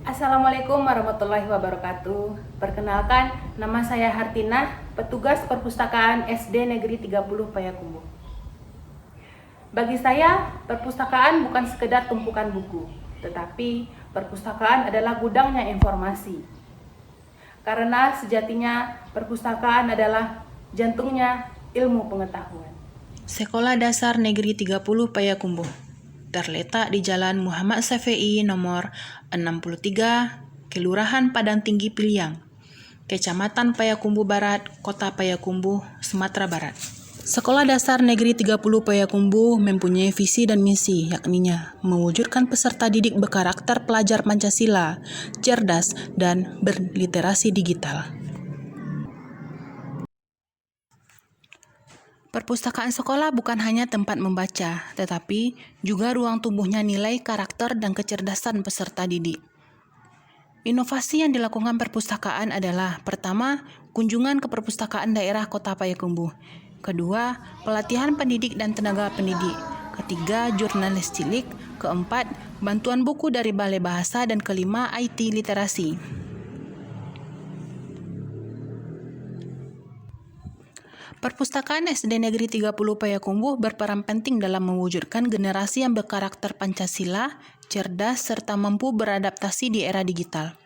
Assalamualaikum warahmatullahi wabarakatuh. Perkenalkan, nama saya Hartina, petugas perpustakaan SD Negeri 30 Payakumbuh. Bagi saya, perpustakaan bukan sekedar tumpukan buku, tetapi perpustakaan adalah gudangnya informasi. Karena sejatinya perpustakaan adalah jantungnya ilmu pengetahuan. Sekolah Dasar Negeri 30 Payakumbuh terletak di Jalan Muhammad Syafi'i nomor 63, Kelurahan Padang Tinggi Piliang, Kecamatan Payakumbuh Barat, Kota Payakumbuh, Sumatera Barat. Sekolah Dasar Negeri 30 Payakumbuh mempunyai visi dan misi, yakninya mewujudkan peserta didik berkarakter pelajar Pancasila, cerdas, dan berliterasi digital. Perpustakaan sekolah bukan hanya tempat membaca, tetapi juga ruang tumbuhnya nilai, karakter, dan kecerdasan peserta didik. Inovasi yang dilakukan perpustakaan adalah: pertama, kunjungan ke perpustakaan daerah Kota Payakumbuh; kedua, pelatihan pendidik dan tenaga pendidik; ketiga, jurnalis cilik; keempat, bantuan buku dari Balai Bahasa; dan kelima, IT literasi. Perpustakaan SD Negeri 30 Payakumbuh berperan penting dalam mewujudkan generasi yang berkarakter Pancasila, cerdas, serta mampu beradaptasi di era digital.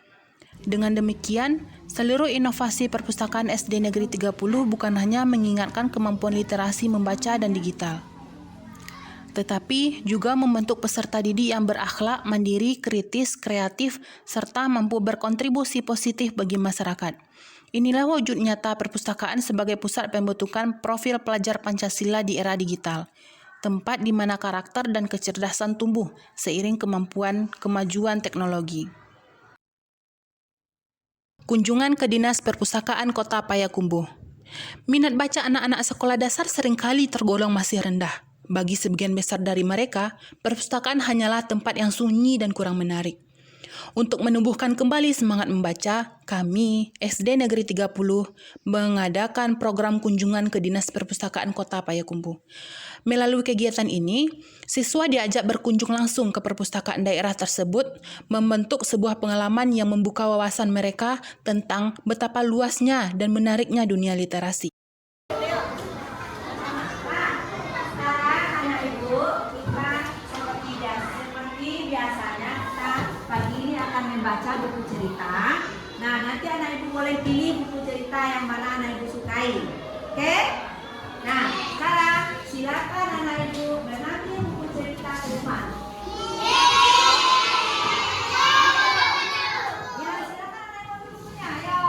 Dengan demikian, seluruh inovasi perpustakaan SD Negeri 30 bukan hanya mengingatkan kemampuan literasi membaca dan digital, tetapi juga membentuk peserta didik yang berakhlak, mandiri, kritis, kreatif, serta mampu berkontribusi positif bagi masyarakat. Inilah wujud nyata perpustakaan sebagai pusat pembentukan profil pelajar Pancasila di era digital, tempat di mana karakter dan kecerdasan tumbuh seiring kemajuan teknologi. Kunjungan ke Dinas Perpustakaan Kota Payakumbuh. Minat baca anak-anak sekolah dasar seringkali tergolong masih rendah. Bagi sebagian besar dari mereka, perpustakaan hanyalah tempat yang sunyi dan kurang menarik. Untuk menumbuhkan kembali semangat membaca, kami, SD Negeri 30, mengadakan program kunjungan ke Dinas Perpustakaan Kota Payakumbuh. Melalui kegiatan ini, siswa diajak berkunjung langsung ke perpustakaan daerah tersebut, membentuk sebuah pengalaman yang membuka wawasan mereka tentang betapa luasnya dan menariknya dunia literasi. Membaca buku cerita. Nah, nanti anak ibu boleh pilih buku cerita yang mana anak ibu sukai. Oke? Nah, sekarang silakan anak ibu mengambil buku cerita ke depan. Ya, silakan anak ibu ambil bukunya. Ayo.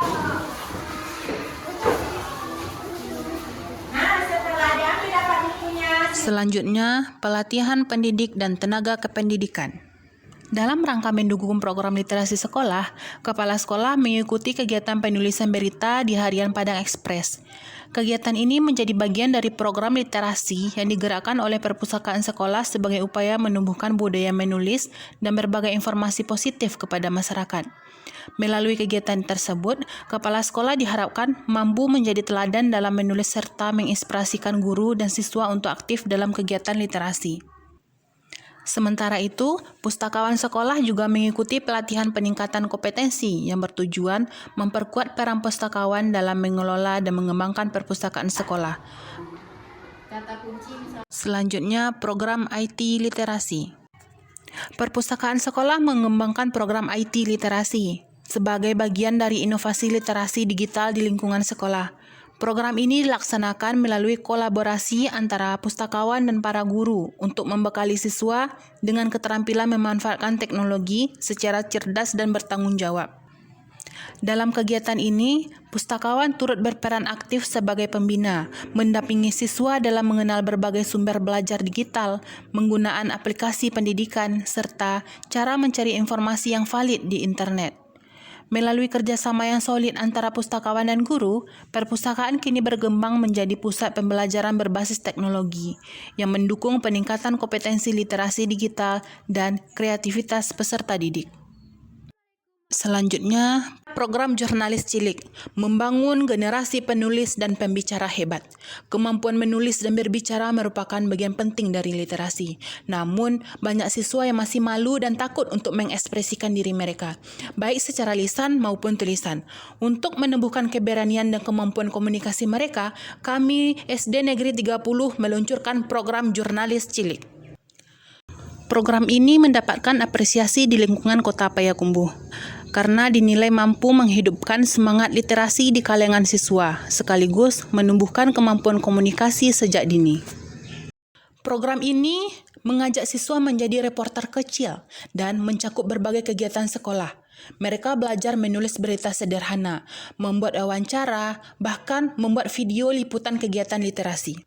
Nah, setelah diambil dapat bukunya. Selanjutnya, pelatihan pendidik dan tenaga kependidikan. Dalam rangka mendukung program literasi sekolah, kepala sekolah mengikuti kegiatan penulisan berita di Harian Padang Express. Kegiatan ini menjadi bagian dari program literasi yang digerakkan oleh perpustakaan sekolah sebagai upaya menumbuhkan budaya menulis dan berbagai informasi positif kepada masyarakat. Melalui kegiatan tersebut, kepala sekolah diharapkan mampu menjadi teladan dalam menulis serta menginspirasikan guru dan siswa untuk aktif dalam kegiatan literasi. Sementara itu, pustakawan sekolah juga mengikuti pelatihan peningkatan kompetensi yang bertujuan memperkuat peran pustakawan dalam mengelola dan mengembangkan perpustakaan sekolah. Selanjutnya, program IT literasi. Perpustakaan sekolah mengembangkan program IT literasi sebagai bagian dari inovasi literasi digital di lingkungan sekolah. Program ini dilaksanakan melalui kolaborasi antara pustakawan dan para guru untuk membekali siswa dengan keterampilan memanfaatkan teknologi secara cerdas dan bertanggung jawab. Dalam kegiatan ini, pustakawan turut berperan aktif sebagai pembina, mendampingi siswa dalam mengenal berbagai sumber belajar digital, penggunaan aplikasi pendidikan, serta cara mencari informasi yang valid di internet. Melalui kerjasama yang solid antara pustakawan dan guru, perpustakaan kini berkembang menjadi pusat pembelajaran berbasis teknologi yang mendukung peningkatan kompetensi literasi digital dan kreativitas peserta didik. Selanjutnya, program jurnalis cilik, membangun generasi penulis dan pembicara hebat. Kemampuan menulis dan berbicara merupakan bagian penting dari literasi. Namun, banyak siswa yang masih malu dan takut untuk mengekspresikan diri mereka, baik secara lisan maupun tulisan. Untuk menumbuhkan keberanian dan kemampuan komunikasi mereka, kami SD Negeri 30 meluncurkan program jurnalis cilik. Program ini mendapatkan apresiasi di lingkungan Kota Payakumbuh karena dinilai mampu menghidupkan semangat literasi di kalangan siswa, sekaligus menumbuhkan kemampuan komunikasi sejak dini. Program ini mengajak siswa menjadi reporter kecil dan mencakup berbagai kegiatan sekolah. Mereka belajar menulis berita sederhana, membuat wawancara, bahkan membuat video liputan kegiatan literasi.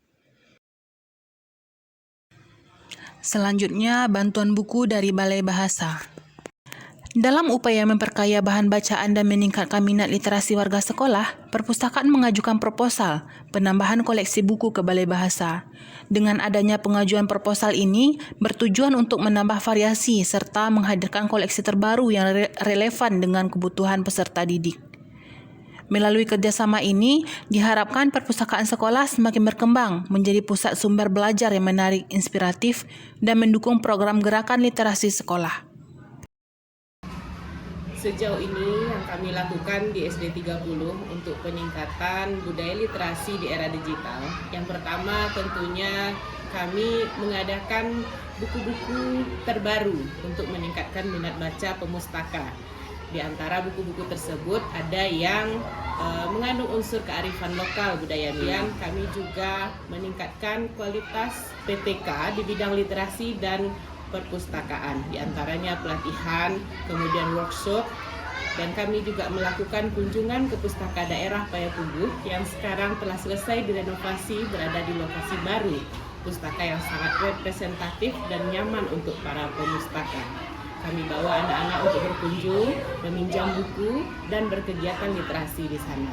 Selanjutnya, bantuan buku dari Balai Bahasa. Dalam upaya memperkaya bahan bacaan dan meningkatkan minat literasi warga sekolah, perpustakaan mengajukan proposal penambahan koleksi buku ke Balai Bahasa. Dengan adanya pengajuan proposal ini, bertujuan untuk menambah variasi serta menghadirkan koleksi terbaru yang relevan dengan kebutuhan peserta didik. Melalui kerjasama ini, diharapkan perpustakaan sekolah semakin berkembang menjadi pusat sumber belajar yang menarik, inspiratif, dan mendukung program gerakan literasi sekolah. Sejauh ini yang kami lakukan di SD 30 untuk peningkatan budaya literasi di era digital. Yang pertama tentunya kami mengadakan buku-buku terbaru untuk meningkatkan minat baca pemustaka. Di antara buku-buku tersebut ada yang mengandung unsur kearifan lokal budaya Mian. Kami juga meningkatkan kualitas PTK di bidang literasi dan perpustakaan, di antaranya pelatihan, kemudian workshop, dan kami juga melakukan kunjungan ke pustaka daerah Payakumbuh yang sekarang telah selesai direnovasi berada di lokasi baru, pustaka yang sangat representatif dan nyaman untuk para pemustaka. Kami bawa anak-anak untuk berkunjung, meminjam buku, dan berkegiatan literasi di sana.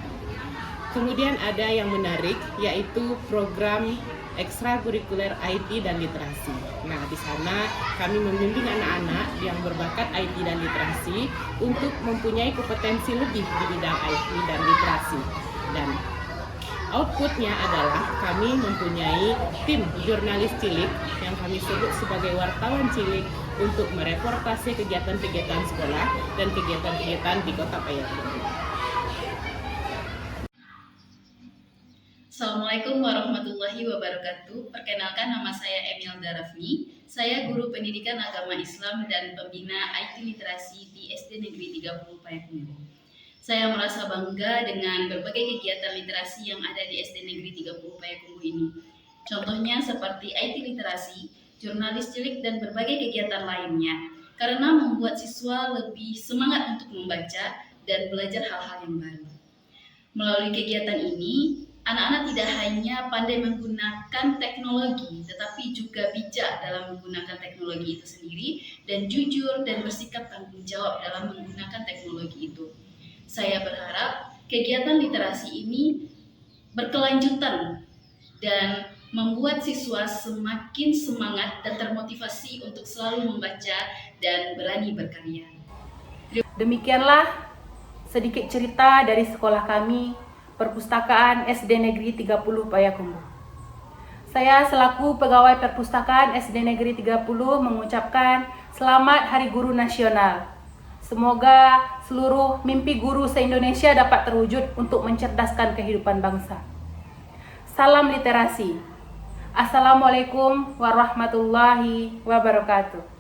Kemudian ada yang menarik, yaitu program ekstrakurikuler IT dan literasi. Nah, di sana kami membimbing anak-anak yang berbakat IT dan literasi untuk mempunyai kompetensi lebih di bidang IT dan literasi. Dan outputnya adalah kami mempunyai tim jurnalis cilik yang kami sebut sebagai wartawan cilik untuk mereportase kegiatan-kegiatan sekolah dan kegiatan-kegiatan di Kota Payakumbuh. Assalamualaikum warahmatullahi wabarakatuh. Perkenalkan, nama saya Emilda Rafni. Saya guru pendidikan agama Islam dan pembina IT literasi di SD Negeri 30 Payakumbuh. Saya merasa bangga dengan berbagai kegiatan literasi yang ada di SD Negeri 30 Payakumbuh ini. Contohnya seperti IT literasi, jurnalis cilik, dan berbagai kegiatan lainnya, karena membuat siswa lebih semangat untuk membaca dan belajar hal-hal yang baru. Melalui kegiatan ini, anak-anak tidak hanya pandai menggunakan teknologi, tetapi juga bijak dalam menggunakan teknologi itu sendiri dan jujur dan bersikap tanggung jawab dalam menggunakan teknologi itu. Saya berharap kegiatan literasi ini berkelanjutan dan membuat siswa semakin semangat dan termotivasi untuk selalu membaca dan berani berkarya. Demikianlah sedikit cerita dari sekolah kami, Perpustakaan SD Negeri 30 Payakumbuh. Saya selaku pegawai Perpustakaan SD Negeri 30 mengucapkan Selamat Hari Guru Nasional. Semoga seluruh mimpi guru se-Indonesia dapat terwujud untuk mencerdaskan kehidupan bangsa. Salam literasi. Assalamualaikum warahmatullahi wabarakatuh.